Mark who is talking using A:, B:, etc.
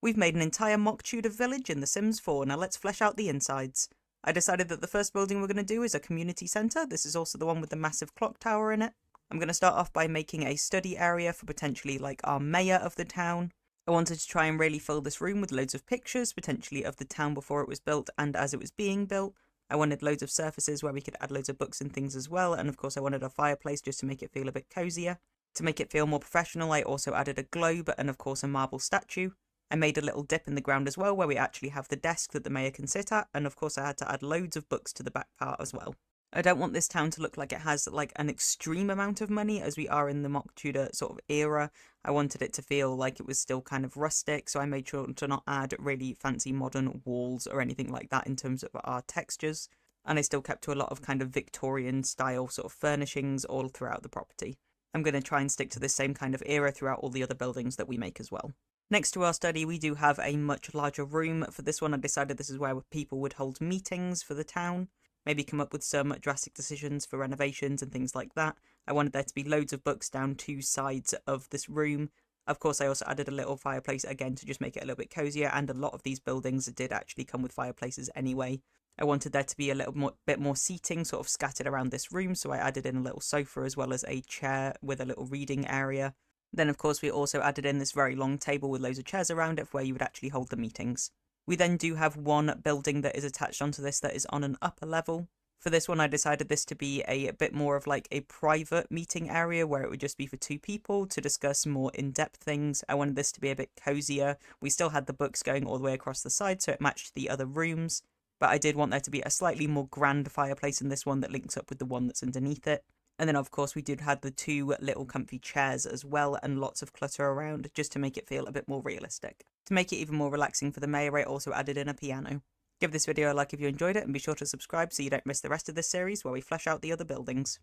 A: We've made an entire mock Tudor village in The Sims 4, now let's flesh out the insides. I decided that the first building we're going to do is a community centre. This is also the one with the massive clock tower in it. I'm going to start off by making a study area for potentially like our mayor of the town. I wanted to try and really fill this room with loads of pictures, potentially of the town before it was built and as it was being built. I wanted loads of surfaces where we could add loads of books and things as well, and of course I wanted a fireplace just to make it feel a bit cozier. To make it feel more professional, I also added a globe and of course a marble statue. I made a little dip in the ground as well where we actually have the desk that the mayor can sit at, and of course I had to add loads of books to the back part as well. I don't want this town to look like it has like an extreme amount of money as we are in the mock Tudor sort of era. I wanted it to feel like it was still kind of rustic, so I made sure to not add really fancy modern walls or anything like that in terms of our textures. And I still kept to a lot of kind of Victorian style sort of furnishings all throughout the property. I'm going to try and stick to this same kind of era throughout all the other buildings that we make as well. Next to our study, we do have a much larger room. For this one, I decided this is where people would hold meetings for the town, maybe come up with some drastic decisions for renovations and things like that. I wanted there to be loads of books down two sides of this room. Of course, I also added a little fireplace again to just make it a little bit cozier, and a lot of these buildings did actually come with fireplaces anyway. I wanted there to be a bit more seating sort of scattered around this room, so I added in a little sofa as well as a chair with a little reading area. Then, of course, we also added in this very long table with loads of chairs around it for where you would actually hold the meetings. We then do have one building that is attached onto this that is on an upper level. For this one, I decided this to be a bit more of like a private meeting area where it would just be for two people to discuss more in-depth things. I wanted this to be a bit cozier. We still had the books going all the way across the side, so it matched the other rooms. But I did want there to be a slightly more grand fireplace in this one that links up with the one that's underneath it. And then, of course, we did have the two little comfy chairs as well and lots of clutter around just to make it feel a bit more realistic. To make it even more relaxing for the mayor, I also added in a piano. Give this video a like if you enjoyed it and be sure to subscribe so you don't miss the rest of this series where we flesh out the other buildings.